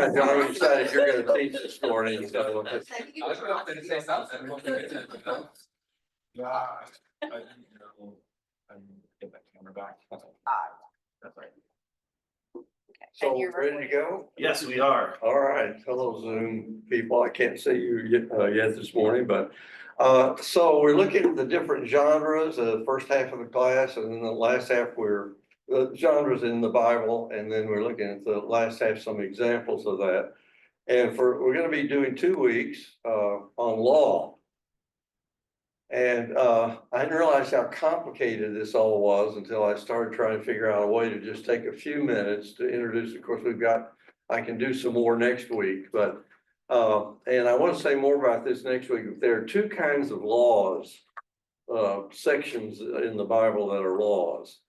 I'm excited you're gonna teach this morning, so. I was going to say something. Yeah. Get that camera back. That's right. So, ready to go? Yes, we are. All right, hello Zoom people. I can't see you yet this morning, but so we're looking at the different genres, the first half of the class, and then the last half we're the genres in the Bible, and then we're looking at the last half, some examples of that. And we're going to be doing 2 weeks on law. And I didn't realize how complicated this all was until I started trying to figure out a way to just take a few minutes to introduce. Of course, I can do some more next week, but and I want to say more about this next week. There are 2 kinds of laws, sections in the Bible that are laws.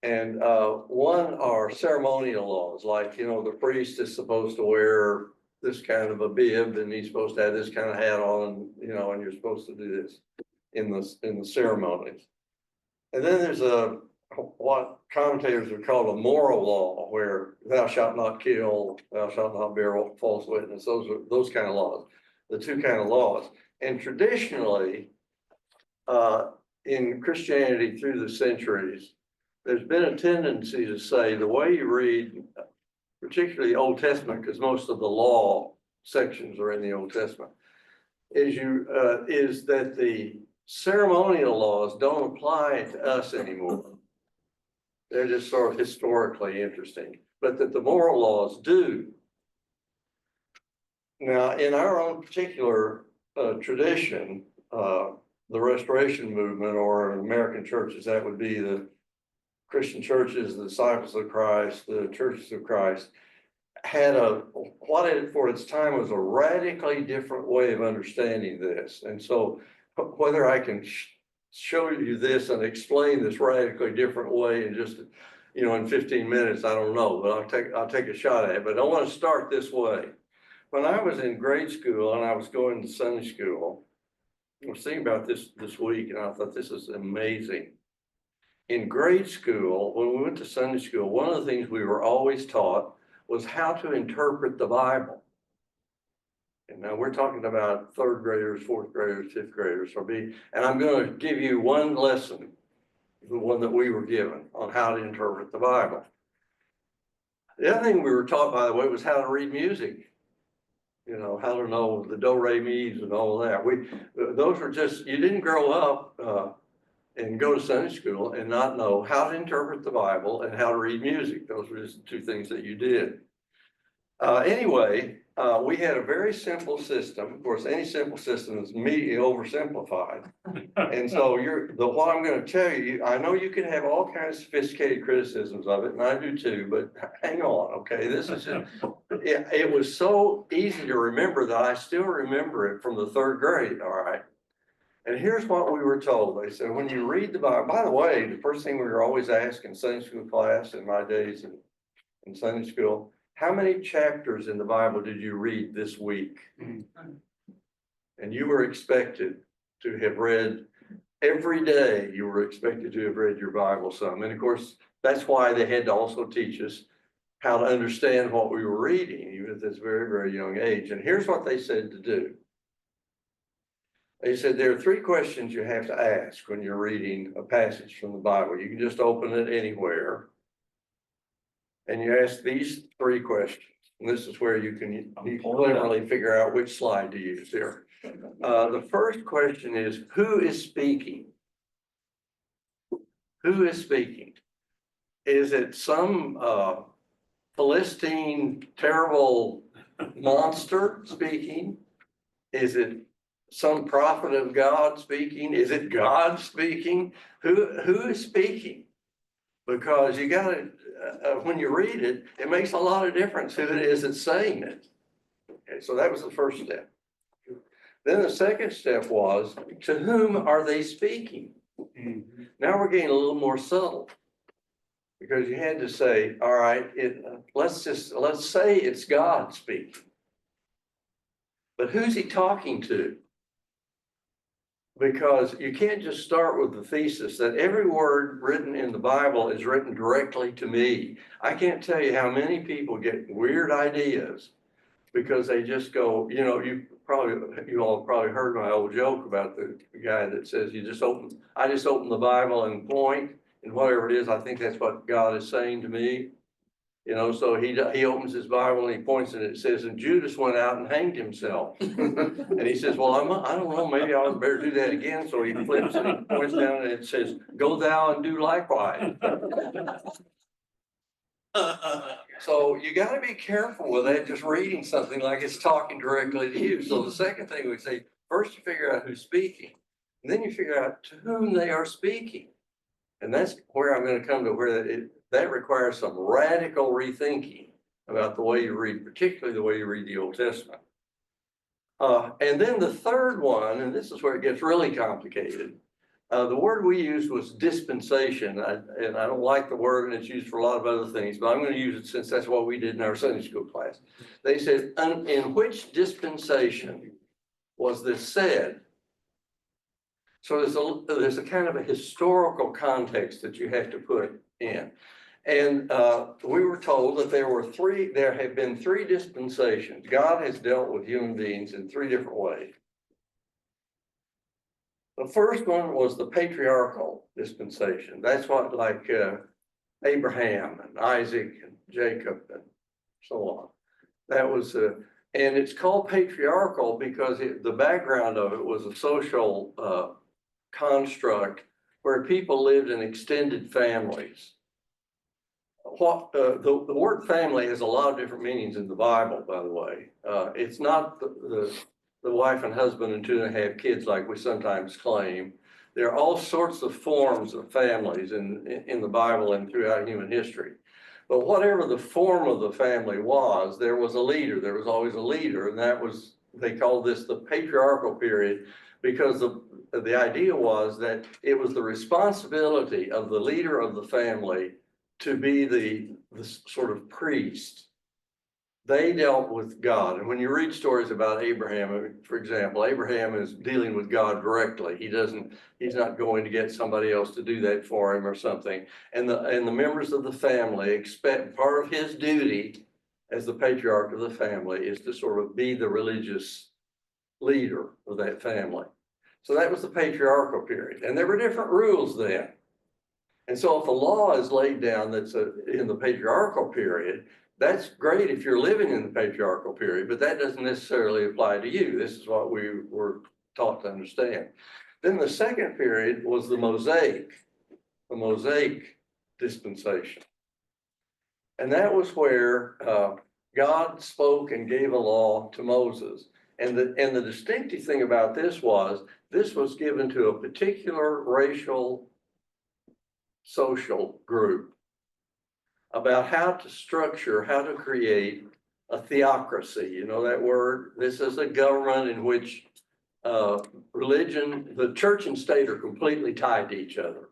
And one are ceremonial laws, like, the priest is supposed to wear this kind of a bib, and he's supposed to have this kind of hat on, and you're supposed to do this in the ceremonies. And then there's what commentators would call a moral law, where thou shalt not kill, thou shalt not bear false witness. Those kind of laws, the 2 kind of laws. And traditionally, in Christianity through the centuries, there's been a tendency to say the way you read, particularly Old Testament, because most of the law sections are in the Old Testament, is that the ceremonial laws don't apply to us anymore. They're just sort of historically interesting, but that the moral laws do. Now, in our own particular tradition, the Restoration Movement, or in American churches, that would be the Christian churches, the Disciples of Christ, the Churches of Christ, had for its time was a radically different way of understanding this. And so whether I can show you this and explain this radically different way in just, in 15 minutes, I don't know, but I'll take a shot at it. But I want to start this way. When I was in grade school and I was going to Sunday school, I was thinking about this week, and I thought this is amazing. In grade school, when we went to Sunday school, one of the things we were always taught was how to interpret the Bible. And now we're talking about 3rd graders, 4th graders, 5th graders, and I'm going to give you one lesson, the one that we were given on how to interpret the Bible. The other thing we were taught, by the way, was how to read music. How to know the do, re, mi's and all of that. Those were just, you didn't grow up and go to Sunday school and not know how to interpret the Bible and how to read music. Those were just 2 things that you did. Anyway, we had a very simple system. Of course, any simple system is immediately oversimplified. And so what I'm going to tell you, I know you can have all kinds of sophisticated criticisms of it, and I do too, but hang on, okay? This is just, it was so easy to remember that I still remember it from the 3rd grade, all right? And here's what we were told. They said, when you read the Bible, by the way, the first thing we were always asked in Sunday school class in my days in Sunday school, how many chapters in the Bible did you read this week? And you were expected to have read every day. You were expected to have read your Bible some. And of course, that's why they had to also teach us how to understand what we were reading, even at this very, very young age. And here's what they said to do. They said there are 3 questions you have to ask when you're reading a passage from the Bible. You can just open it anywhere, and you ask these 3 questions. And this is where you can cleverly figure out which slide to use here. The first question is, who is speaking? Who is speaking? Is it some Philistine terrible monster speaking? Is it some prophet of God speaking? Is it God speaking? Who is speaking? Because you got to, when you read it, it makes a lot of difference who it is that's saying it. Okay, so that was the first step. Then the second step was, to whom are they speaking? Mm-hmm. Now we're getting a little more subtle, because you had to say, all right, let's say it's God speaking. But who's he talking to? because you can't just start with the thesis that every word written in the Bible is written directly to me. I can't tell you how many people get weird ideas because they just go, you know, you all probably heard my old joke about the guy that says I just open the Bible and point, and whatever it is, I think that's what God is saying to me. You know, so he opens his Bible and he points and it says, and Judas went out and hanged himself. And he says, well, I don't know, maybe I better do that again. So he flips and he points down and it says, go thou and do likewise. So you gotta be careful with that, just reading something like it's talking directly to you. So the second thing we say, first you figure out who's speaking, and then you figure out to whom they are speaking. And that's where I'm gonna come to where that requires some radical rethinking about the way you read, particularly the way you read the Old Testament. And then the third one, and this is where it gets really complicated. The word we used was dispensation, and I don't like the word, and it's used for a lot of other things, but I'm going to use it since that's what we did in our Sunday school class. They said, in which dispensation was this said? So there's a kind of a historical context that you have to put in. And we were told that there have been three dispensations. God has dealt with human beings in three different ways. The first one was the patriarchal dispensation. That's what like Abraham and Isaac and Jacob and so on. That was, and it's called patriarchal because the background of it was a social construct where people lived in extended families. The word family has a lot of different meanings in the Bible, by the way. It's not the wife and husband and 2.5 kids like we sometimes claim. There are all sorts of forms of families in the Bible and throughout human history. But whatever the form of the family was, there was a leader. There was always a leader, and they called this the patriarchal period because the idea was that it was the responsibility of the leader of the family to be the sort of priest. They dealt with God. And when you read stories about Abraham, for example, Abraham is dealing with God directly. He's not going to get somebody else to do that for him or something. And the members of the family expect part of his duty as the patriarch of the family is to sort of be the religious leader of that family. So that was the patriarchal period. And there were different rules then. And so if a law is laid down that's in the patriarchal period, that's great if you're living in the patriarchal period, but that doesn't necessarily apply to you. This is what we were taught to understand. Then the second period was the Mosaic dispensation. And that was where God spoke and gave a law to Moses. And the distinctive thing about this was given to a particular racial social group about how to create a theocracy. You know that word? This is a government in which religion, the church and state are completely tied to each other.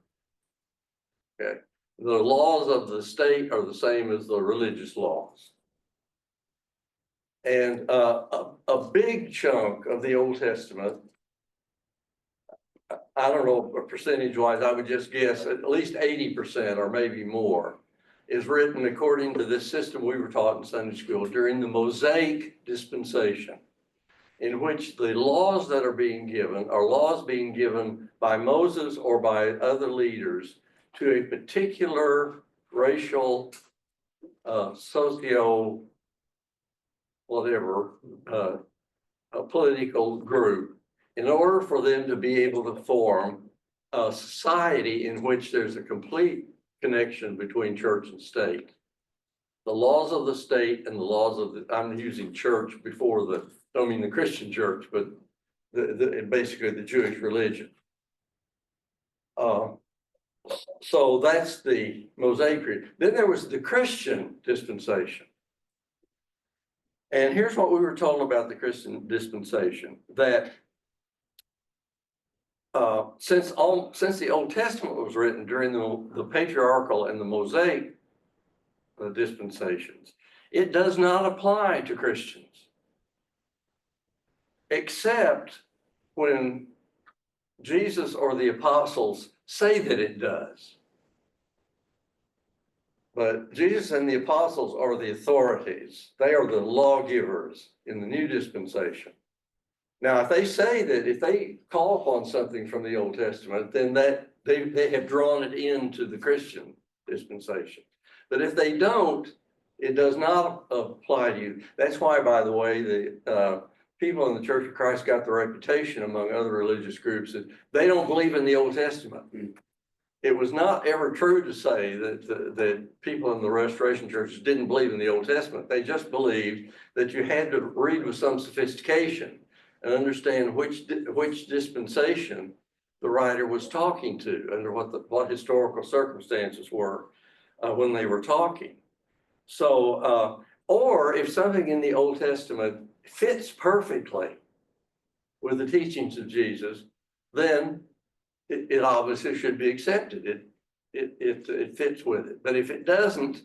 Okay. The laws of the state are the same as the religious laws. And a big chunk of the Old Testament, I don't know percentage wise, I would just guess at least 80% or maybe more is written according to this system we were taught in Sunday school during the Mosaic dispensation, in which the laws that are being given are laws being given by Moses or by other leaders to a particular racial, socio, whatever, a political group in order for them to be able to form a society in which there's a complete connection between church and state. The laws of the state and the laws of I'm using church before don't mean the Christian church, but basically the Jewish religion. So that's the Mosaic period. Then there was the Christian dispensation. And here's what we were told about the Christian dispensation, that since the Old Testament was written during the patriarchal and the Mosaic dispensations, it does not apply to Christians, except when Jesus or the apostles say that it does. But Jesus and the apostles are the authorities. They are the lawgivers in the new dispensation. Now, if they say that, if they call upon something from the Old Testament, then that they have drawn it into the Christian dispensation. But if they don't, it does not apply to you. That's why, by the way, the people in the Church of Christ got the reputation among other religious groups that they don't believe in the Old Testament. It was not ever true to say that people in the Restoration churches didn't believe in the Old Testament. They just believed that you had to read with some sophistication and understand which dispensation the writer was talking to, under what historical circumstances were when they were talking. So, or if something in the Old Testament fits perfectly with the teachings of Jesus, then it obviously should be accepted. It fits with it. But if it doesn't,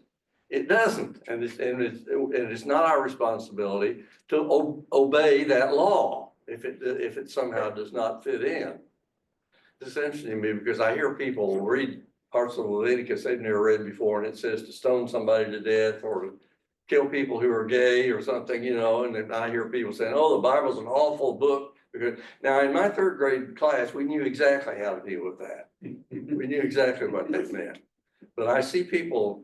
it doesn't. And it's not our responsibility to obey that law if it somehow does not fit in. It's interesting to me because I hear people read parts of Leviticus they've never read before, and it says to stone somebody to death or to kill people who are gay or something, and then I hear people saying, oh, the Bible's an awful book. Because now in my third grade class, we knew exactly how to deal with that. We knew exactly what that meant. But I see people,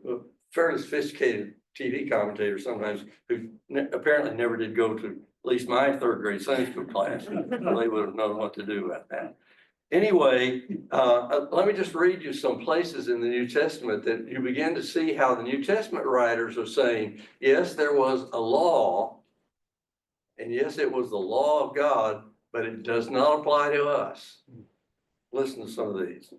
fairly sophisticated TV commentators sometimes, who apparently never did go to at least my third grade Sunday school class. They would have known what to do about that. Anyway, let me just read you some places in the New Testament that you begin to see how the New Testament writers are saying, yes, there was a law, and yes, it was the law of God, but it does not apply to us. Listen to some of these.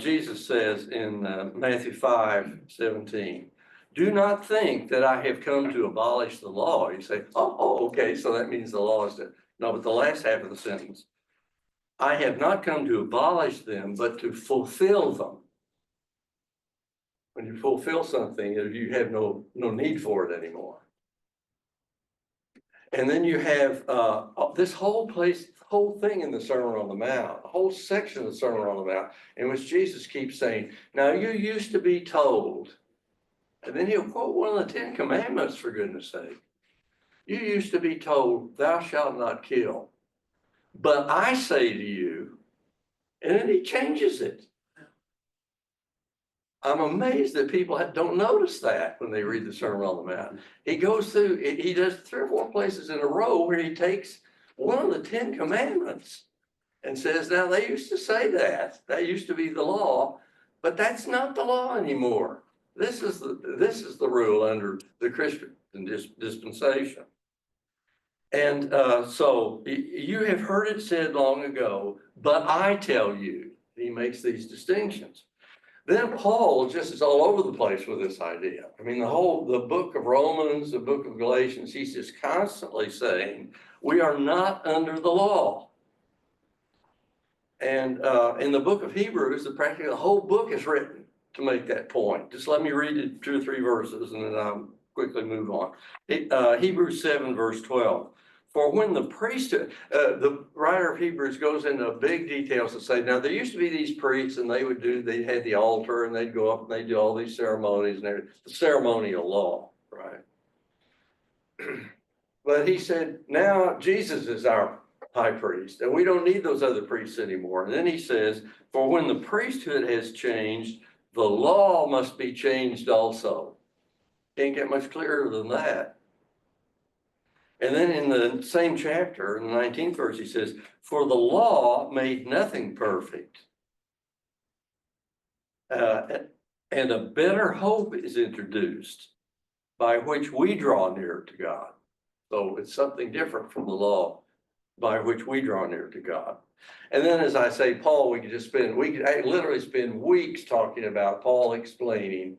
Jesus says in Matthew 5:17, do not think that I have come to abolish the law. You say, oh, okay, so that means the law is dead. No, but the last half of the sentence, I have not come to abolish them, but to fulfill them. When you fulfill something, you have no need for it anymore. And then you have this whole thing in the Sermon on the Mount, a whole section of the Sermon on the Mount, in which Jesus keeps saying, now you used to be told, and then he'll quote one of the 10 Commandments, for goodness sake. You used to be told, thou shalt not kill. But I say to you, and then he changes it. I'm amazed that people don't notice that when they read the Sermon on the Mount. He goes through, he does 3 or 4 places in a row where he takes one of the 10 Commandments and says, now they used to say that used to be the law, but that's not the law anymore. This is the rule under the Christian dispensation. And so you have heard it said long ago, but I tell you, he makes these distinctions. Then Paul just is all over the place with this idea. I mean, the book of Romans, the book of Galatians, he's just constantly saying, we are not under the law. And in the book of Hebrews, practically the whole book is written to make that point. Just let me read it 2 or 3 verses and then I'll quickly move on. Hebrews 7 verse 12. For when the priesthood, the writer of Hebrews goes into big details to say, now there used to be these priests and they had the altar and they'd go up and they'd do all these ceremonies and everything, the ceremonial law, right? But he said, now Jesus is our high priest and we don't need those other priests anymore. And then he says, for when the priesthood has changed, the law must be changed also. Can't get much clearer than that. And then in the same chapter, in the 19th verse, he says, for the law made nothing perfect. And a better hope is introduced by which we draw near to God. So it's something different from the law by which we draw near to God. And then, as I say, Paul, we could literally spend weeks talking about Paul explaining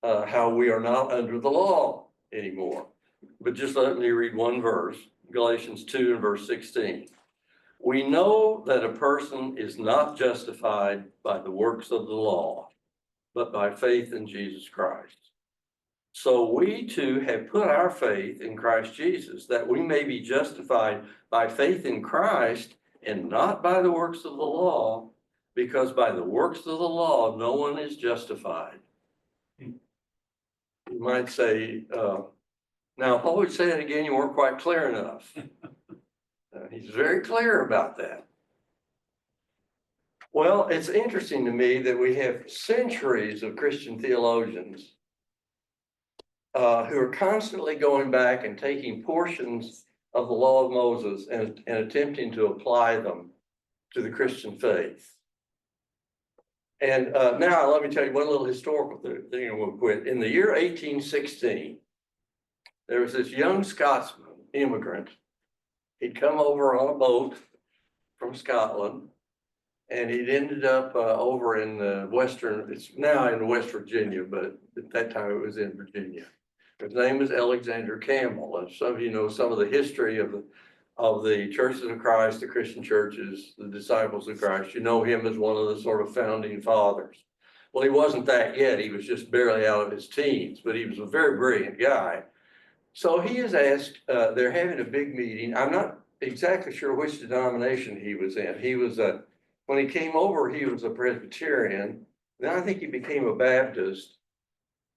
how we are not under the law anymore. But just let me read one verse, Galatians 2 and verse 16. We know that a person is not justified by the works of the law, but by faith in Jesus Christ. So we too have put our faith in Christ Jesus, that we may be justified by faith in Christ and not by the works of the law, because by the works of the law, no one is justified. You might say, now, if I would say it again, you weren't quite clear enough. He's very clear about that. Well, it's interesting to me that we have centuries of Christian theologians who are constantly going back and taking portions of the law of Moses and attempting to apply them to the Christian faith. And now let me tell you one little historical thing and we'll quit. In the year 1816, there was this young Scotsman, immigrant. He'd come over on a boat from Scotland, and he'd ended up over in it's now in West Virginia, but at that time it was in Virginia. His name was Alexander Campbell. And some of you know some of the history of the churches of Christ, the Christian churches, the disciples of Christ. You know him as one of the sort of founding fathers. Well, he wasn't that yet. He was just barely out of his teens, but he was a very brilliant guy. So he is asked, they're having a big meeting. I'm not exactly sure which denomination he was in. He was when he came over, he was a Presbyterian. Then I think he became a Baptist.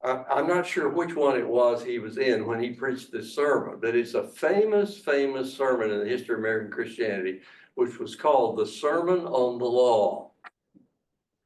I'm not sure which one it was he was in when he preached this sermon, but it's a famous sermon in the history of American Christianity, which was called the Sermon on the Law.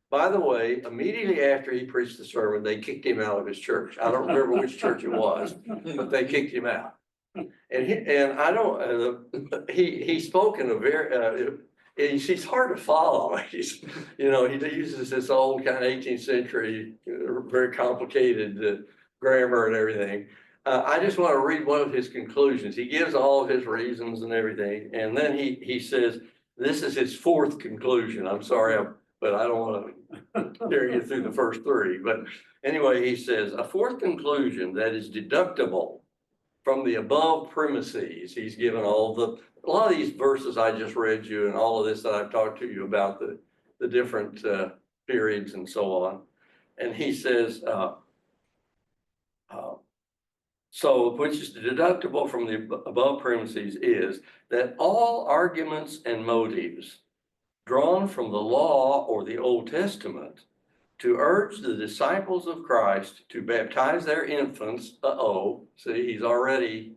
By the way, immediately after he preached the sermon, they kicked him out of his church. I don't remember which church it was, but they kicked him out. And I don't, he spoke in a very, he's hard to follow. He's, you know, he uses this old kind of 18th century, very complicated grammar and everything. I just want to read one of his conclusions. He gives all of his reasons and everything. And then he says, this is his fourth conclusion. I'm sorry, but I don't want to carry you through the first three. But anyway, he says, a fourth conclusion that is deductible from the above premises. He's given a lot of these verses I just read you and all of this that I've talked to you about, the different periods and so on. And he says, so which is deductible from the above premises is that all arguments and motives drawn from the law or the Old Testament to urge the disciples of Christ to baptize their infants. See, he's already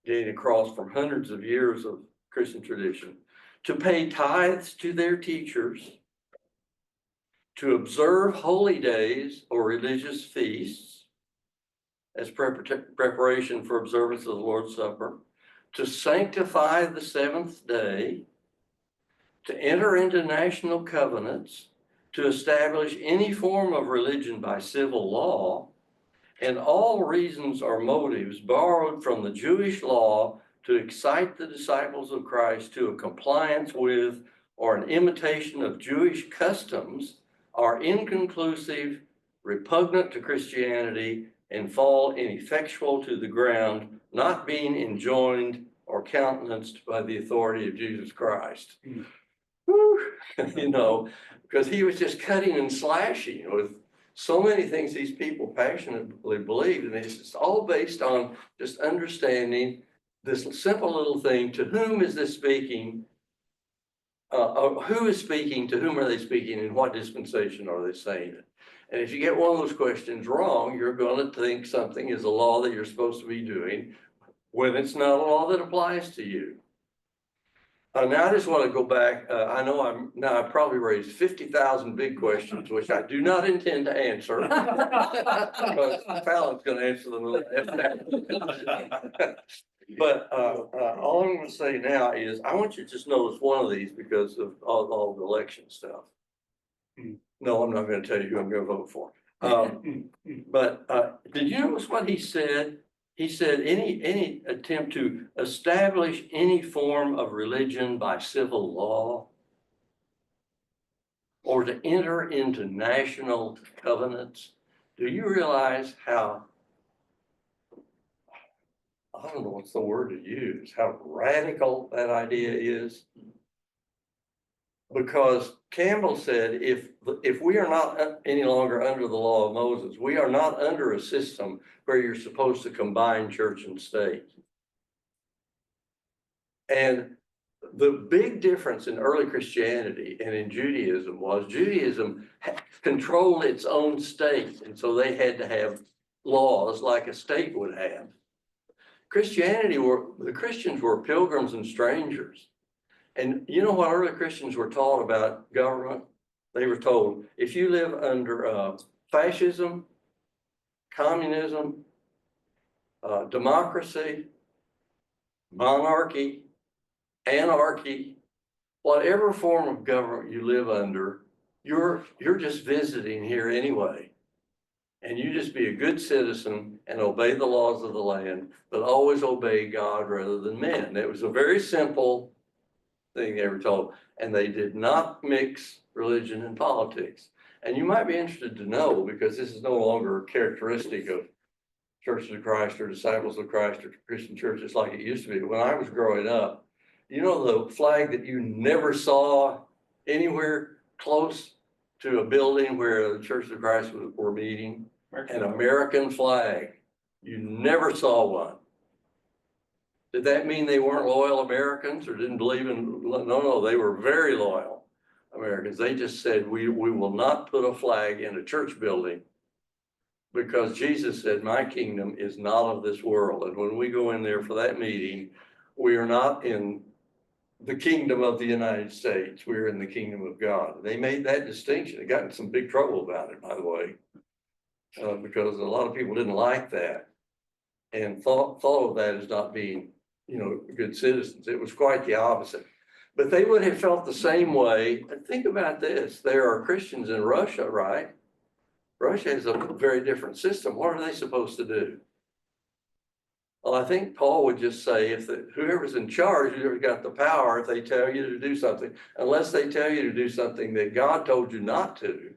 getting across from hundreds of years of Christian tradition, to pay tithes to their teachers, to observe holy days or religious feasts as preparation for observance of the Lord's Supper, to sanctify the seventh day, to enter into national covenants, to establish any form of religion by civil law, and all reasons or motives borrowed from the Jewish law to excite the disciples of Christ to a compliance with or an imitation of Jewish customs are inconclusive, repugnant to Christianity, and fall ineffectual to the ground, not being enjoined or countenanced by the authority of Jesus Christ. You know, because he was just cutting and slashing with so many things these people passionately believed, and it's just all based on just understanding this simple little thing: to whom is this speaking? Who is speaking? To whom are they speaking? And what dispensation are they saying it? And if you get one of those questions wrong, you're going to think something is a law that you're supposed to be doing when it's not a law that applies to you. Now I just want to go back. I know I've probably raised 50,000 big questions, which I do not intend to answer. Because Fallon's going to answer them. But all I'm going to say now is I want you to just notice one of these because of all the election stuff. No, I'm not going to tell you who I'm going to vote for. But did you notice what he said? He said any attempt to establish any form of religion by civil law or to enter into national covenants. Do you realize how, I don't know what's the word to use, how radical that idea is? Because Campbell said, if we are not any longer under the law of Moses, we are not under a system where you're supposed to combine church and state. And The big difference in early Christianity and in Judaism was Judaism controlled its own state, and so they had to have laws like a state would have. The Christians were pilgrims and strangers. And you know what early Christians were taught about government? They were told, if you live under fascism, communism, democracy, monarchy, anarchy, whatever form of government you live under, you're just visiting here anyway. And you just be a good citizen and obey the laws of the land, but always obey God rather than men. It was a very simple thing they were told, and they did not mix religion and politics. And you might be interested to know, because this is no longer a characteristic of Churches of Christ or Disciples of Christ or Christian churches like it used to be. When I was growing up, you know, the flag that you never saw anywhere close to a building where the Churches of Christ were meeting? An American flag. You never saw one. Did that mean they weren't loyal Americans or didn't believe in? No, they were very loyal Americans. They just said, we will not put a flag in a church building because Jesus said, my kingdom is not of this world. And when we go in there for that meeting, we are not in the kingdom of the United States. We're in the kingdom of God. They made that distinction. They got in some big trouble about it, by the way, because a lot of people didn't like that and thought of that as not being, you know, good citizens. It was quite the opposite. But they would have felt the same way. And think about this. There are Christians in Russia, right? Russia has a very different system. What are they supposed to do? Well, I think Paul would just say, if whoever's in charge, whoever's got the power, if they tell you to do something, unless they tell you to do something that God told you not to,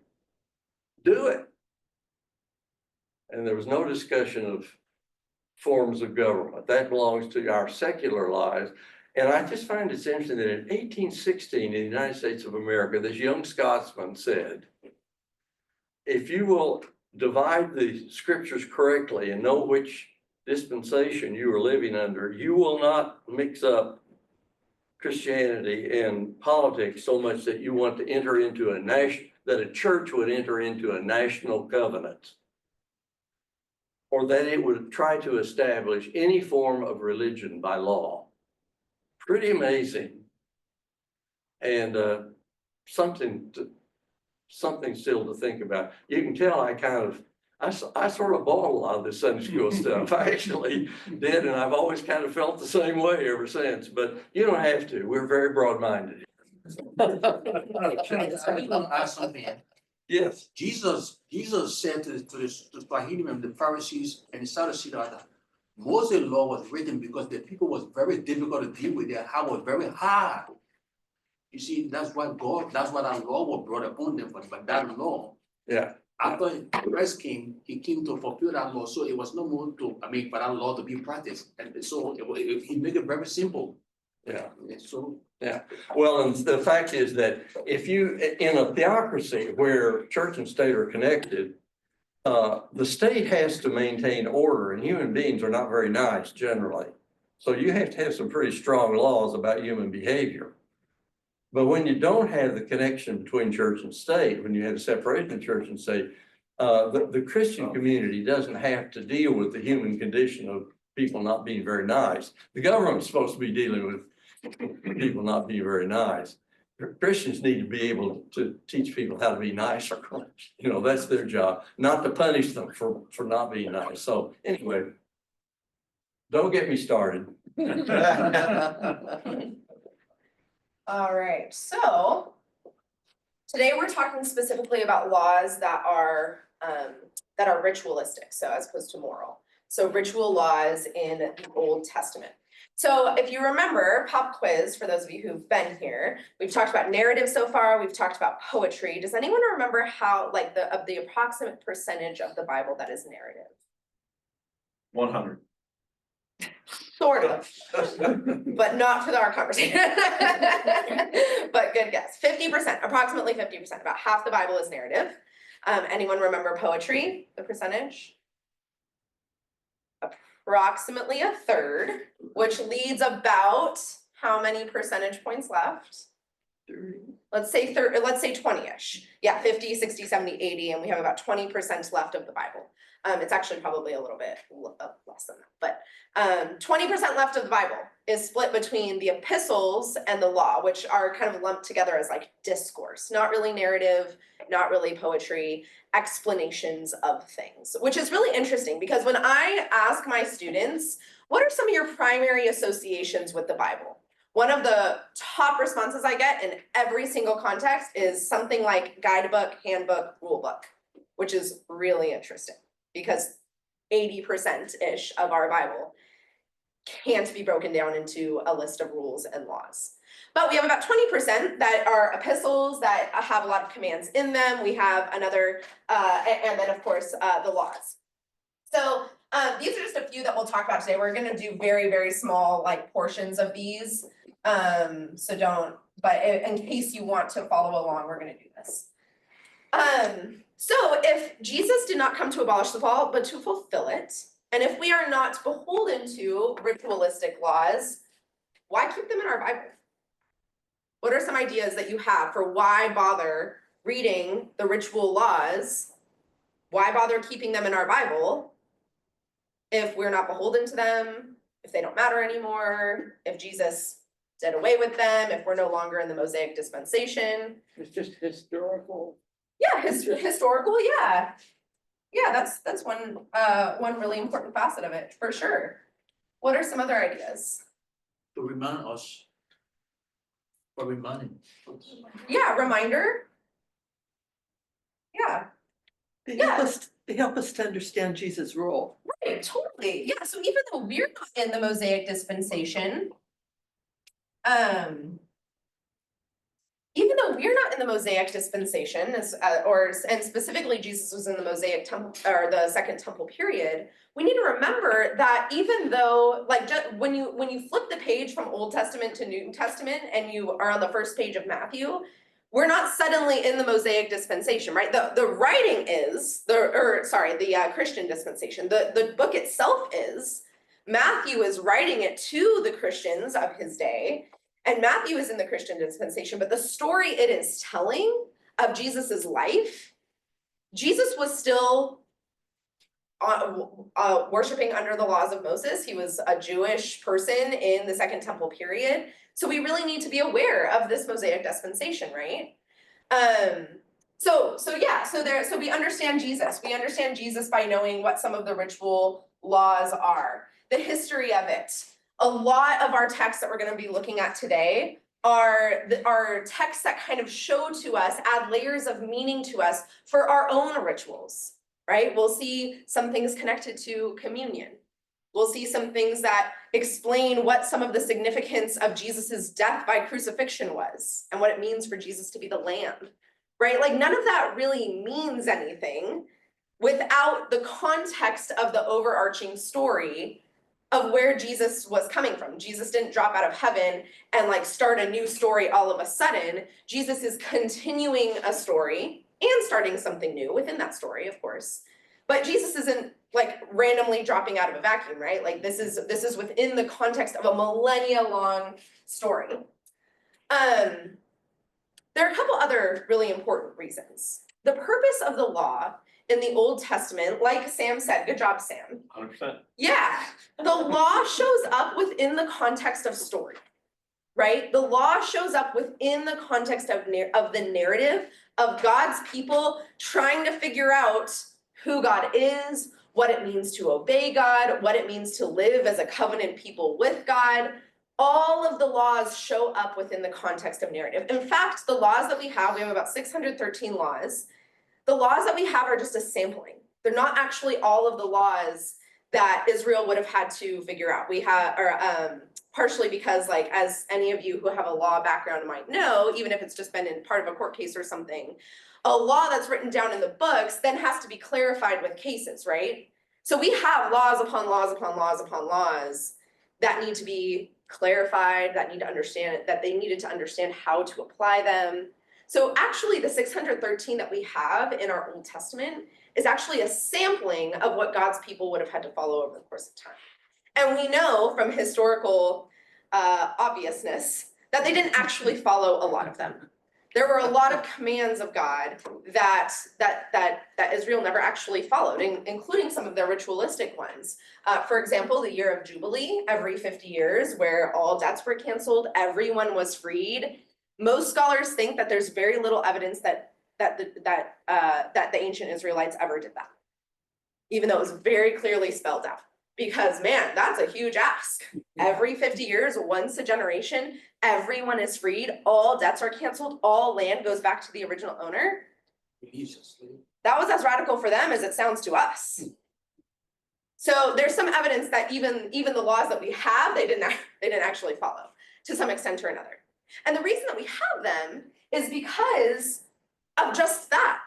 do it. And there was no discussion of forms of government. That belongs to our secular lives. And I just find it's interesting that in 1816, in the United States of America, this young Scotsman said, if you will divide the scriptures correctly and know which dispensation you are living under, you will not mix up Christianity and politics so much that you want to enter into that a church would enter into a national covenant, or that it would try to establish any form of religion by law. Pretty amazing. And something still to think about. You can tell I sort of bought a lot of this Sunday school stuff. I actually did, and I've always kind of felt the same way ever since, but you don't have to. We're very broad-minded. Ask something. Yes. Jesus said to the Sanhedrin, the Pharisees and the Sadducees that Moses' law was written because the people was very difficult to deal with. Their heart was very hard. You see, that's why that law was brought upon them. But that law, Yeah. after Christ came, he came to fulfill that law. So it was no more for that law to be practiced. And so he made it very simple. Yeah. So yeah. Well, and the fact is that if you, in a theocracy where church and state are connected, the state has to maintain order, and human beings are not very nice generally. So you have to have some pretty strong laws about human behavior. But when you don't have the connection between church and state, when you have a separation of church and state, the Christian community doesn't have to deal with the human condition of people not being very nice. The government's supposed to be dealing with people not being very nice. Christians need to be able to teach people how to be nicer. You know, that's their job, not to punish them for not being nice. So anyway, don't get me started. All right, so today we're talking specifically about laws that are ritualistic, so as opposed to moral. So ritual laws in the Old Testament. So if you remember, pop quiz for those of you who've been here, we've talked about narrative so far, we've talked about poetry. Does anyone remember how, like, the approximate percentage of the Bible that is narrative? 100. Sort of, but not for our conversation. But good guess. 50%, approximately 50%, about half the Bible is narrative. Anyone remember poetry, the percentage? Approximately a third, which leads about how many percentage points left? Let's say 20-ish. Yeah, 50, 60, 70, 80, and we have about 20% left of the Bible. It's actually probably a little bit less than that, but 20% left of the Bible is split between the epistles and the law, which are kind of lumped together as like discourse, not really narrative, not really poetry, explanations of things, which is really interesting because when I ask my students, what are some of your primary associations with the Bible? One of the top responses I get in every single context is something like guidebook, handbook, rule book, which is really interesting because 80%-ish of our Bible can't be broken down into a list of rules and laws. But we have about 20% that are epistles that have a lot of commands in them. We have another, and then of course, the laws. So these are just a few that we'll talk about today. We're gonna do very, very small like portions of these. So don't, but in case you want to follow along, we're gonna do this. So if Jesus did not come to abolish the law, but to fulfill it, and if we are not beholden to ritualistic laws, why keep them in our Bible? What are some ideas that you have for why bother reading the ritual laws? Why bother keeping them in our Bible if we're not beholden to them, if they don't matter anymore, if Jesus did away with them, if we're no longer in the Mosaic dispensation? It's just historical. Yeah, historical, yeah. Yeah, that's one really important facet of it, for sure. What are some other ideas? To remind us. For reminding. Yeah, reminder. Yeah, Yeah. They help us to understand Jesus' role. right, totally. Yeah, so even though we're not in the Mosaic dispensation, even though we're not in the Mosaic dispensation, and specifically Jesus was in the Mosaic temple or the Second Temple period, we need to remember that even though, like, when you flip the page from Old Testament to New Testament, and you are on the first page of Matthew, we're not suddenly in the Mosaic dispensation, right? The writing is the Christian dispensation. The book itself is. Matthew is writing it to the Christians of his day. And Matthew is in the Christian dispensation, but the story it is telling of Jesus's life, Jesus was still worshiping under the laws of Moses. He was a Jewish person in the Second Temple period. So we really need to be aware of this Mosaic dispensation, right? So we understand Jesus. We understand Jesus by knowing what some of the ritual laws are, the history of it. A lot of our texts that we're going to be looking at today are texts that kind of show to us, add layers of meaning to us for our own rituals, right? We'll see some things connected to communion. We'll see some things that explain what some of the significance of Jesus's death by crucifixion was and what it means for Jesus to be the Lamb, right? Like none of that really means anything without the context of the overarching story of where Jesus was coming from. Jesus didn't drop out of heaven and like start a new story all of a sudden. Jesus is continuing a story and starting something new within that story, of course. But Jesus isn't like randomly dropping out of a vacuum, right? Like this is within the context of a millennia long story. There are a couple other really important reasons. The purpose of the law in the Old Testament, like Sam said, good job, Sam. 100%. Yeah, the law shows up within the context of story, right? The law shows up within the context of the narrative of God's people trying to figure out who God is, what it means to obey God, what it means to live as a covenant people with God. All of the laws show up within the context of narrative. In fact, the laws that we have about 613 laws. The laws that we have are just a sampling. They're not actually all of the laws that Israel would have had to figure out. Partially because, like, as any of you who have a law background might know, even if it's just been in part of a court case or something, a law that's written down in the books then has to be clarified with cases, right? So we have laws upon laws upon laws upon laws that need to be clarified, that need to understand it, that they needed to understand how to apply them. So actually the 613 that we have in our Old Testament is actually a sampling of what God's people would have had to follow over the course of time. And we know from historical obviousness that they didn't actually follow a lot of them. There were a lot of commands of God that Israel never actually followed, including some of their ritualistic ones. For example, the year of Jubilee, every 50 years, where all debts were canceled, everyone was freed. Most scholars think that there's very little evidence that the ancient Israelites ever did that, even though it was very clearly spelled out. Because man, that's a huge ask. Every 50 years, once a generation, everyone is freed, all debts are canceled, all land goes back to the original owner. Jesus. That was as radical for them as it sounds to us. So there's some evidence that even the laws that we have, they didn't actually follow to some extent or another. And the reason that we have them is because of just that.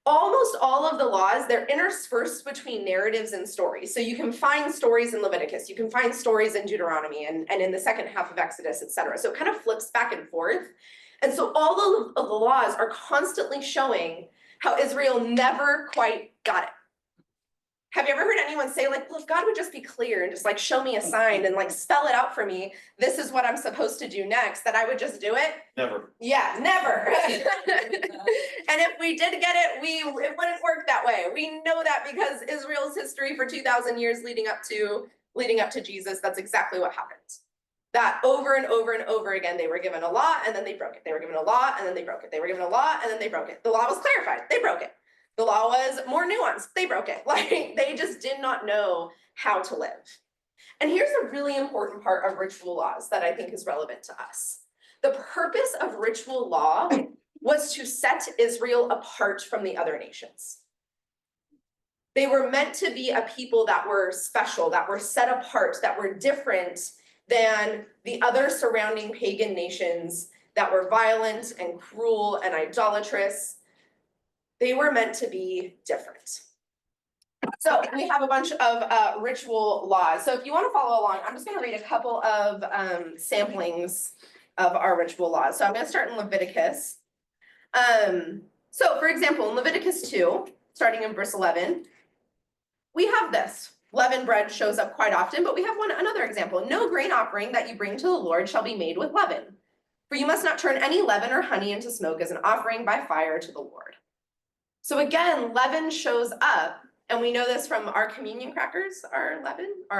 Almost all of the laws, they're interspersed between narratives and stories. So you can find stories in Leviticus, you can find stories in Deuteronomy and in the second half of Exodus, etc. So it kind of flips back and forth. And so all of the laws are constantly showing how Israel never quite got it. Have you ever heard anyone say, like, well, if God would just be clear and just like show me a sign and like spell it out for me, this is what I'm supposed to do next, that I would just do it? Never. Yeah, never. And if we did get it, it wouldn't work that way. We know that because Israel's history for 2,000 years leading up to Jesus, that's exactly what happened. That over and over and over again, they were given a law and then they broke it. They were given a law and then they broke it. They were given a law and then they broke it. The law was clarified. They broke it. The law was more nuanced. They broke it. Like, they just did not know how to live. And here's a really important part of ritual laws that I think is relevant to us. The purpose of ritual law was to set Israel apart from the other nations. They were meant to be a people that were special, that were set apart, that were different than the other surrounding pagan nations that were violent and cruel and idolatrous. They were meant to be different. So we have a bunch of ritual laws. So if you want to follow along, I'm just going to read a couple of samplings of our ritual laws. So I'm going to start in Leviticus. So for example, in Leviticus 2, starting in verse 11, we have this. Leavened bread shows up quite often, but we have another example. No grain offering that you bring to the Lord shall be made with leaven. For you must not turn any leaven or honey into smoke as an offering by fire to the Lord. So again, leaven shows up, and we know this from our communion crackers, our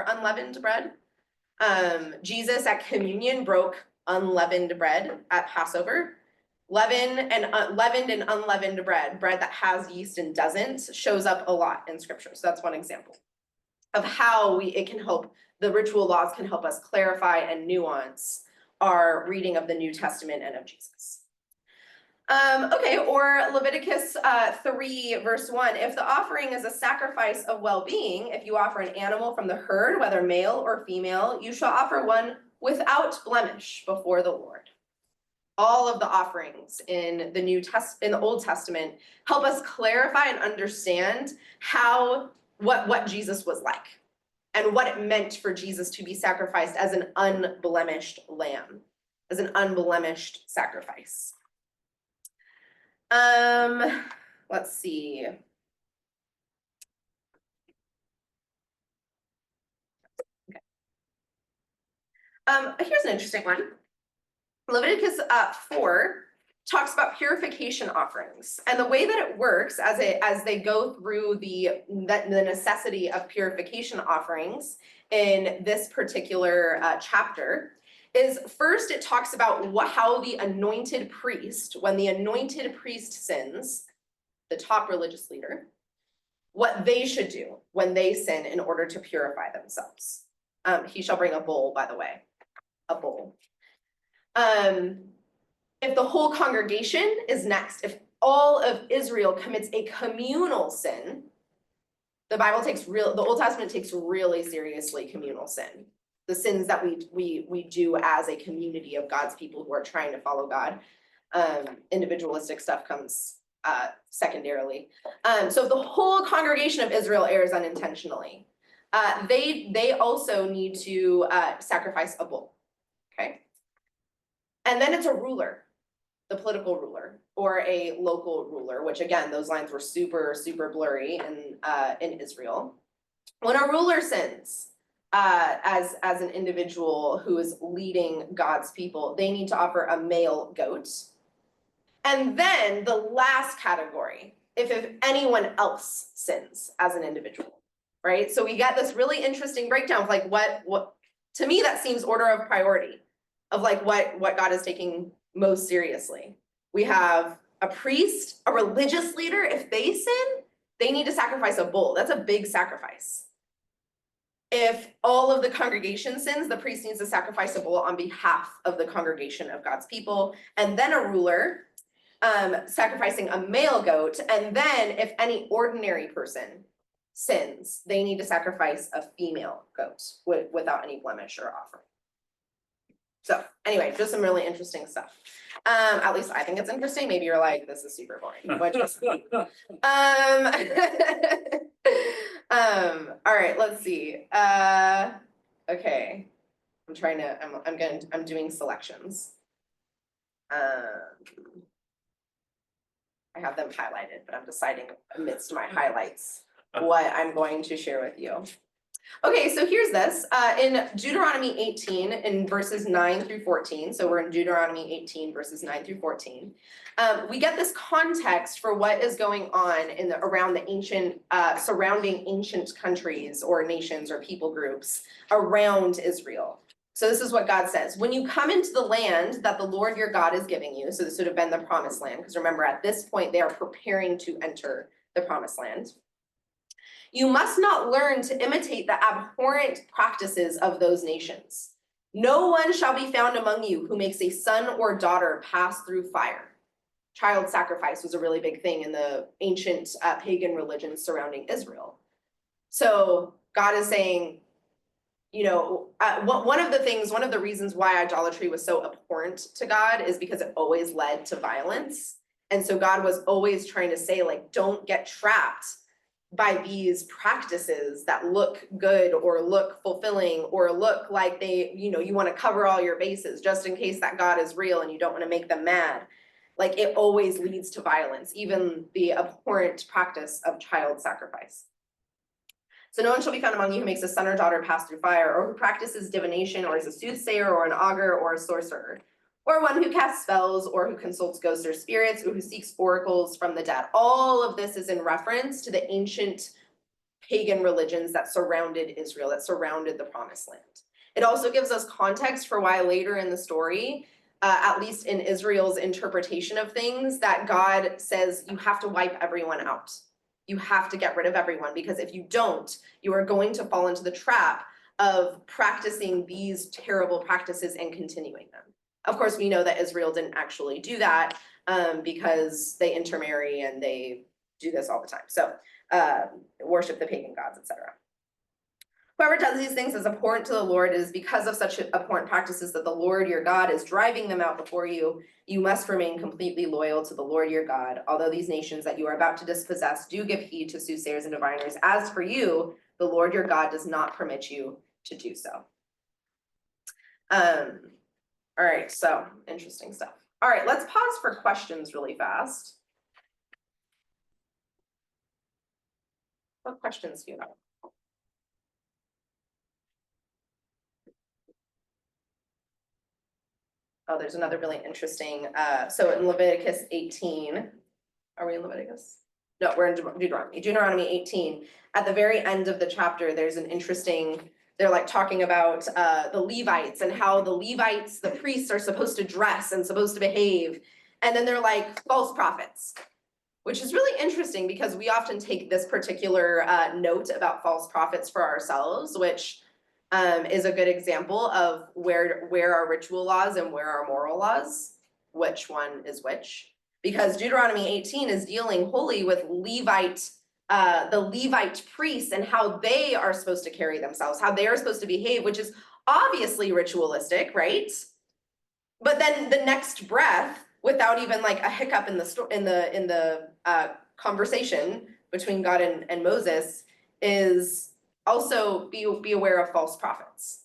unleavened bread. Jesus at communion broke unleavened bread at Passover. Leavened and unleavened bread that has yeast and doesn't, shows up a lot in scripture. So that's one example of how the ritual laws can help us clarify and nuance our reading of the New Testament and of Jesus. Or Leviticus 3 verse 1, if the offering is a sacrifice of well-being, if you offer an animal from the herd, whether male or female, you shall offer one without blemish before the Lord. All of the offerings in the Old Testament help us clarify and understand what Jesus was like and what it meant for Jesus to be sacrificed as an unblemished lamb, as an unblemished sacrifice. Let's see. Okay. Here's an interesting one. Leviticus 4 talks about purification offerings, and the way that it works as they go through the necessity of purification offerings in this particular chapter is first it talks about how the anointed priest, when the anointed priest sins, the top religious leader, what they should do when they sin in order to purify themselves. He shall bring a bull, by the way, a bull. If the whole congregation is next, if all of Israel commits a communal sin, the Old Testament takes really seriously communal sin. The sins that we do as a community of God's people who are trying to follow God. Individualistic stuff comes secondarily. So if the whole congregation of Israel errs unintentionally, they also need to sacrifice a bull, okay? And then it's a ruler, the political ruler, or a local ruler, which again, those lines were super, super blurry in Israel. When a ruler sins, as an individual who is leading God's people, they need to offer a male goat. And then the last category, if anyone else sins as an individual, right? So we get this really interesting breakdown of like what to me that seems order of priority of like what God is taking most seriously. We have a priest, a religious leader, if they sin, they need to sacrifice a bull. That's a big sacrifice. If all of the congregation sins, the priest needs to sacrifice a bull on behalf of the congregation of God's people. And then a ruler sacrificing a male goat. And then if any ordinary person sins, they need to sacrifice a female goat without any blemish or offering. So anyway, just some really interesting stuff. At least I think it's interesting. Maybe you're like, this is super boring. Which is, all right, let's see. Okay. I'm doing selections. I have them highlighted, but I'm deciding amidst my highlights what I'm going to share with you. Okay, so here's this. In Deuteronomy 18, in verses 9 through 14, so we're in Deuteronomy 18, verses 9 through 14, we get this context for what is going on around the ancient, surrounding ancient countries or nations or people groups around Israel. So this is what God says. When you come into the land that the Lord your God is giving you, so this would have been the promised land, because remember at this point they are preparing to enter the promised land. You must not learn to imitate the abhorrent practices of those nations. No one shall be found among you who makes a son or daughter pass through fire. Child sacrifice was a really big thing in the ancient pagan religions surrounding Israel. So God is saying, one of the reasons why idolatry was so abhorrent to God is because it always led to violence. And so God was always trying to say, like, don't get trapped by these practices that look good or look fulfilling or look like you want to cover all your bases just in case that God is real and you don't want to make them mad. Like it always leads to violence, even the abhorrent practice of child sacrifice. So no one shall be found among you who makes a son or daughter pass through fire, or who practices divination, or is a soothsayer, or an augur, or a sorcerer, or one who casts spells, or who consults ghosts or spirits, or who seeks oracles from the dead. All of this is in reference to the ancient pagan religions that surrounded Israel, that surrounded the promised land. It also gives us context for why later in the story, at least in Israel's interpretation of things, that God says you have to wipe everyone out. You have to get rid of everyone, because if you don't, you are going to fall into the trap of practicing these terrible practices and continuing them. Of course, we know that Israel didn't actually do that because they intermarry and they do this all the time. So worship the pagan gods, etc. Whoever does these things is abhorrent to the Lord. It is because of such abhorrent practices that the Lord your God is driving them out before you. You must remain completely loyal to the Lord your God. Although these nations that you are about to dispossess do give heed to soothsayers and diviners, as for you, the Lord your God does not permit you to do so. All right, so interesting stuff. All right, let's pause for questions really fast. What questions do you have? Oh, there's another really interesting, so in Leviticus 18, are we in Leviticus? No, we're in Deuteronomy. Deuteronomy 18, at the very end of the chapter, there's an interesting, they're like talking about the Levites and how the Levites, the priests are supposed to dress and supposed to behave. And then they're like false prophets, which is really interesting because we often take this particular note about false prophets for ourselves, which is a good example of where are ritual laws and where are moral laws, which one is which. Because Deuteronomy 18 is dealing wholly with the Levite priests and how they are supposed to carry themselves, how they are supposed to behave, which is obviously ritualistic, right? But then the next breath, without even like a hiccup in the conversation between God and Moses, is also be aware of false prophets,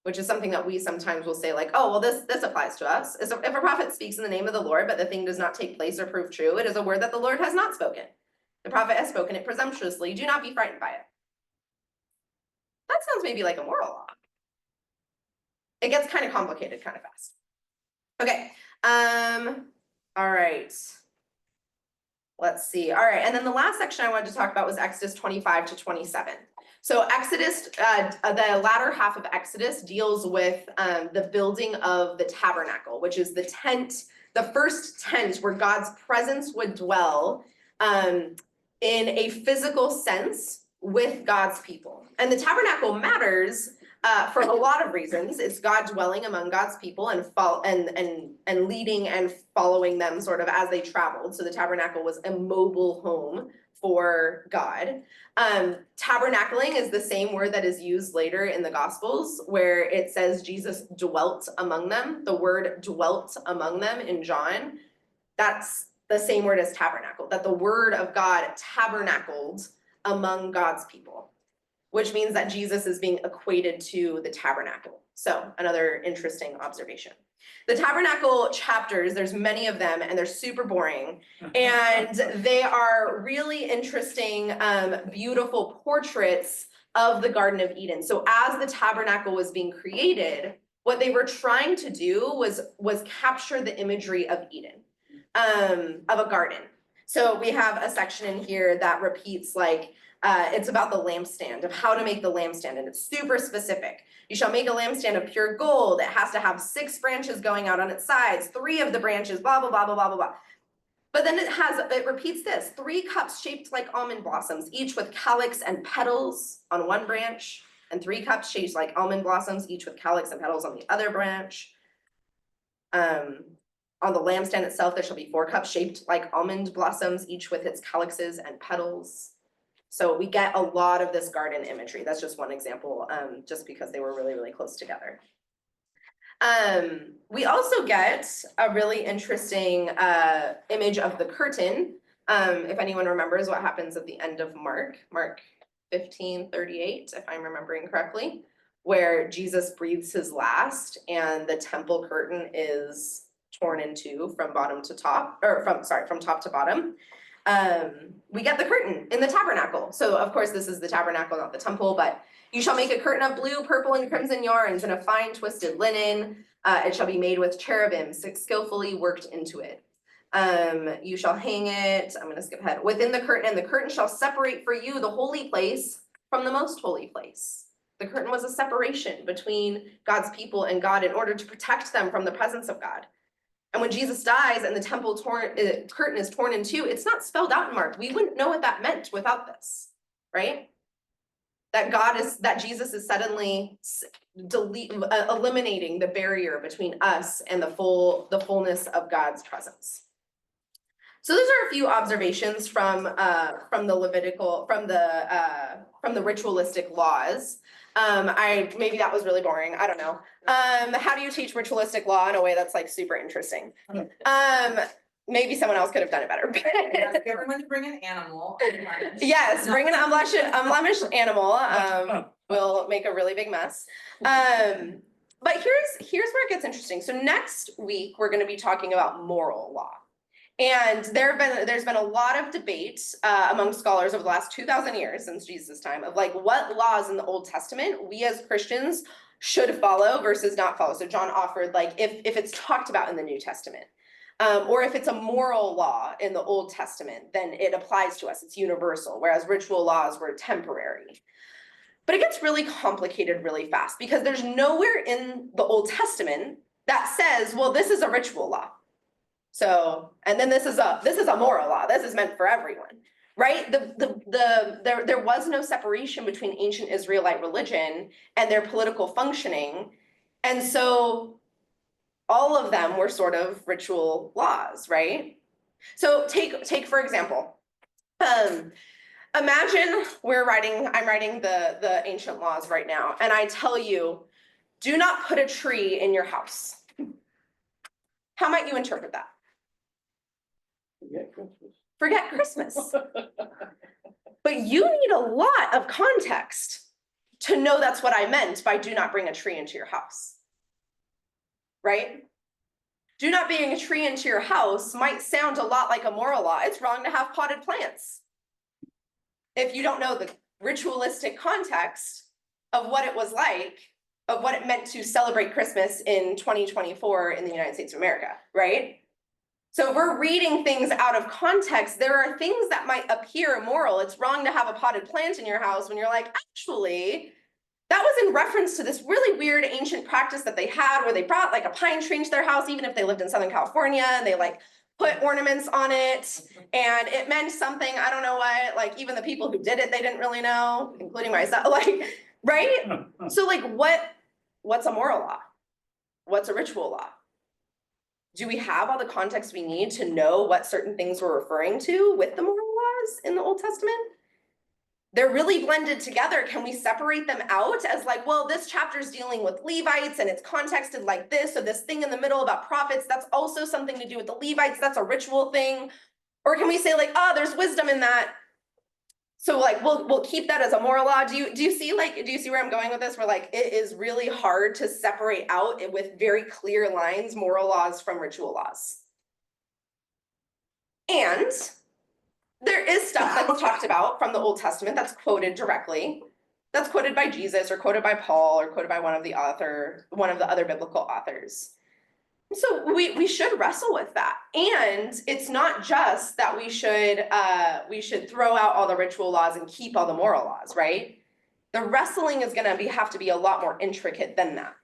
which is something that we sometimes will say like, oh, well, this applies to us. If a prophet speaks in the name of the Lord, but the thing does not take place or prove true, it is a word that the Lord has not spoken. The prophet has spoken it presumptuously. Do not be frightened by it. That sounds maybe like a moral law. It gets kind of complicated kind of fast. Okay, all right. Let's see, all right, and then the last section I wanted to talk about was Exodus 25 to 27. So Exodus, the latter half of Exodus deals with the building of the tabernacle, which is the tent, the first tent where God's presence would dwell in a physical sense with God's people. And the tabernacle matters for a lot of reasons. It's God dwelling among God's people and leading and following them sort of as they traveled. So the tabernacle was a mobile home for God. Tabernacling is the same word that is used later in the Gospels, where it says Jesus dwelt among them. The word dwelt among them in John, that's the same word as tabernacle, that the word of God tabernacled among God's people, which means that Jesus is being equated to the tabernacle. So another interesting observation. The tabernacle chapters, there's many of them, and they're super boring. And they are really interesting, beautiful portraits of the Garden of Eden. So as the tabernacle was being created, what they were trying to do was capture the imagery of Eden, of a garden. So we have a section in here that repeats like, it's about the lampstand, of how to make the lampstand, and it's super specific. You shall make a lampstand of pure gold. It has to have 6 branches going out on its sides, 3 of the branches, blah, blah, blah, blah, blah, blah, blah. But then it repeats this, 3 cups shaped like almond blossoms, each with calyx and petals on one branch, and 3 cups shaped like almond blossoms, each with calyx and petals on the other branch. On the lampstand itself, there shall be 4 cups shaped like almond blossoms, each with its calyxes and petals. So we get a lot of this garden imagery. That's just one example, just because they were really, really close together. We also get a really interesting image of the curtain. If anyone remembers what happens at the end of Mark 15:38, if I'm remembering correctly, where Jesus breathes his last and the temple curtain is torn in two from bottom to top, or from top to bottom. We get the curtain in the tabernacle. So of course this is the tabernacle, not the temple, but you shall make a curtain of blue, purple, and crimson yarns and a fine twisted linen. It shall be made with cherubim, skillfully worked into it. You shall hang it, I'm gonna skip ahead, within the curtain, and the curtain shall separate for you the holy place from the most holy place. The curtain was a separation between God's people and God in order to protect them from the presence of God. And when Jesus dies and the temple curtain is torn in two, it's not spelled out in Mark. We wouldn't know what that meant without this, right? That Jesus is suddenly eliminating the barrier between us and the fullness of God's presence. So those are a few observations from the ritualistic laws. Maybe that was really boring. I don't know. How do you teach ritualistic law in a way that's like super interesting? Maybe someone else could have done it better. Ask everyone to bring an animal. Yes, bring an unblemished animal. We'll make a really big mess. But here's where it gets interesting. So next week we're going to be talking about moral law. And there's been a lot of debate among scholars over the last 2,000 years since Jesus' time of like what laws in the Old Testament we as Christians should follow versus not follow. So John offered like if it's talked about in the New Testament, or if it's a moral law in the Old Testament, then it applies to us. It's universal, whereas ritual laws were temporary. But it gets really complicated really fast because there's nowhere in the Old Testament that says, well, this is a ritual law. So, and then this is a moral law. This is meant for everyone, right? There was no separation between ancient Israelite religion and their political functioning. And so all of them were sort of ritual laws, right? So take for example, imagine I'm writing the ancient laws right now, and I tell you, do not put a tree in your house. How might you interpret that? Forget Christmas. But you need a lot of context to know that's what I meant by do not bring a tree into your house, right? Do not bring a tree into your house might sound a lot like a moral law. It's wrong to have potted plants. If you don't know the ritualistic context, of what it was like, of what it meant to celebrate Christmas in 2024 in the United States of America, right? So if we're reading things out of context, there are things that might appear immoral. It's wrong to have a potted plant in your house when you're like, actually, that was in reference to this really weird ancient practice that they had where they brought like a pine tree into their house, even if they lived in Southern California, and they like put ornaments on it, and it meant something, I don't know what, like even the people who did it, they didn't really know, including myself, like, right? So like what's a moral law? What's a ritual law? Do we have all the context we need to know what certain things we're referring to with the moral laws in the Old Testament? They're really blended together. Can we separate them out as like, well, this chapter is dealing with Levites and it's contexted like this, so this thing in the middle about prophets, that's also something to do with the Levites, that's a ritual thing? Or can we say like, oh, there's wisdom in that, so like we'll keep that as a moral law? Do you see where I'm going with this? Where like it is really hard to separate out with very clear lines moral laws from ritual laws. And there is stuff that's talked about from the Old Testament that's quoted directly, that's quoted by Jesus or quoted by Paul or quoted by one of the other biblical authors. So we should wrestle with that. And it's not just that we should throw out all the ritual laws and keep all the moral laws, right? The wrestling is gonna have to be a lot more intricate than that.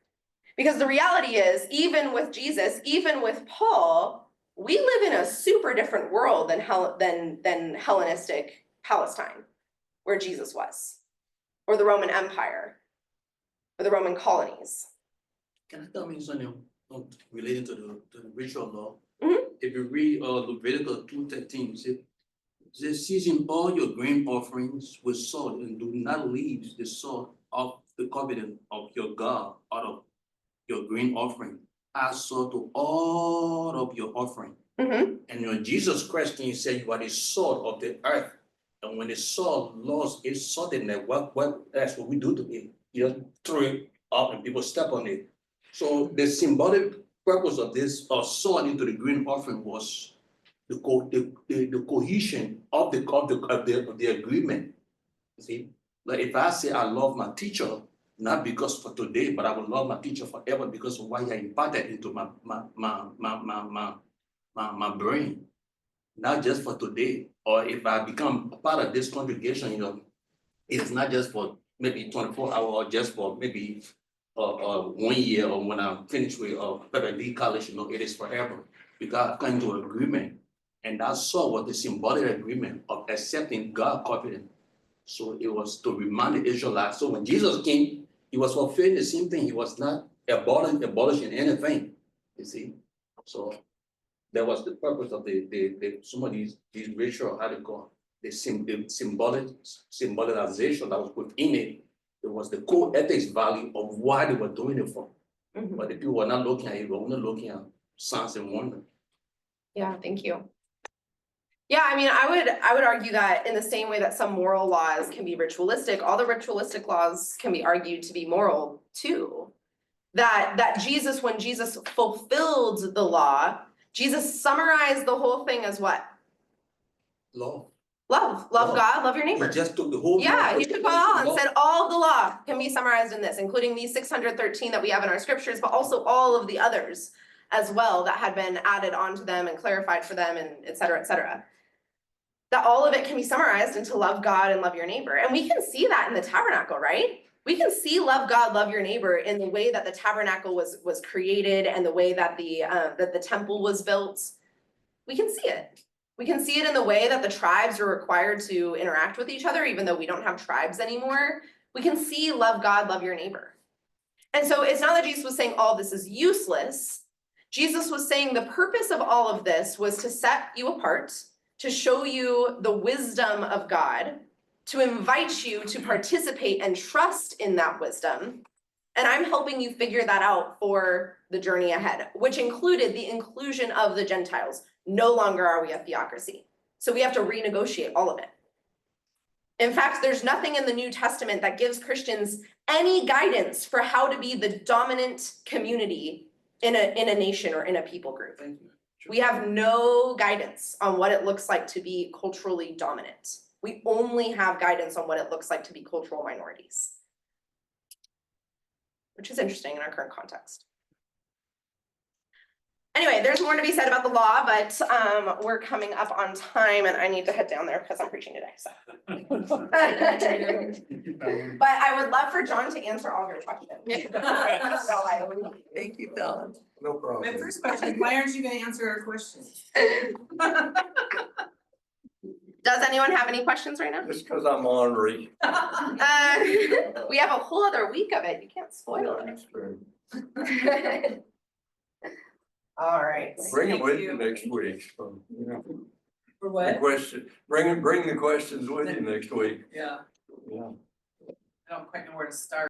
Because the reality is, even with Jesus, even with Paul, we live in a super different world than Hellenistic Palestine, where Jesus was, or the Roman Empire, or the Roman colonies. Can I tell me something related to the ritual law? Mhm. If you read Leviticus 2:13, it says, season all your grain offerings with salt, and do not leave the salt of the covenant of your God out of your grain offering. Add salt to all of your offering. Mhm. And when Jesus Christ came, he said, you are the salt of the earth. And when the salt lost its saltiness, that's what we do to it. You just throw it up and people step on it. So the symbolic purpose of this salt into the grain offering was the cohesion of the agreement. You see, like if I say I love my teacher, not because for today, but I will love my teacher forever because of what he imparted into my brain, not just for today. Or if I become a part of this congregation, it's not just for maybe 24 hours or just for maybe 1 year, or when I'm finished with Pepperdine College, it is forever. Because I've come to an agreement, and that saw what the symbolic agreement of accepting God's covenant. So it was to remind the Israelites. So when Jesus came, he was fulfilling the same thing. He was not abolishing anything. You see, so that was the purpose of the some of these ritual, how they call the symbolization that was within it. It was the core ethics value of why they were doing it for. Mhm. But the people were not looking at it, they were only looking at signs and wonders. Yeah, thank you. Yeah, I mean, I would argue that in the same way that some moral laws can be ritualistic, all the ritualistic laws can be argued to be moral too. That Jesus, when Jesus fulfilled the law, Jesus summarized the whole thing as what? Law. Love Love. God, love your He neighbor. just took the whole. Yeah, law, he took it all and said all of the law can be summarized in this, including these 613 that we have in our scriptures, but also all of the others as well that had been added onto them and clarified for them, and et cetera, et cetera. That all of it can be summarized into love God and love your neighbor. And we can see that in the tabernacle, right? We can see love God, love your neighbor in the way that the tabernacle was created and the way that the temple was built. We can see it. We can see it in the way that the tribes are required to interact with each other, even though we don't have tribes anymore. We can see love God, love your neighbor. And so it's not that Jesus was saying all this is useless. Jesus was saying the purpose of all of this was to set you apart, to show you the wisdom of God, to invite you to participate and trust in that wisdom. And I'm helping you figure that out for the journey ahead, which included the inclusion of the Gentiles. No longer are we a theocracy. So we have to renegotiate all of it. In fact, there's nothing in the New Testament that gives Christians any guidance for how to be the dominant community in a nation or in a people group. Thank you. We have no guidance on what it looks like to be culturally dominant. We only have guidance on what it looks like to be cultural minorities. which is interesting in our current context. Anyway, there's more to be said about the law, but we're coming up on time and I need to head down there because I'm preaching today, so. But I would love for John to answer all your questions. Thank you, Dawn. No My problem. first question, why aren't you gonna answer our questions? Does anyone have any questions right now? Just because I'm ornery. We have a whole other week of it. You can't spoil it. That's true. All right. Bring it Thank with you. you next week. So, you know, For the what? question, bring the questions with you next week. Yeah, Yeah. I don't quite know where to start.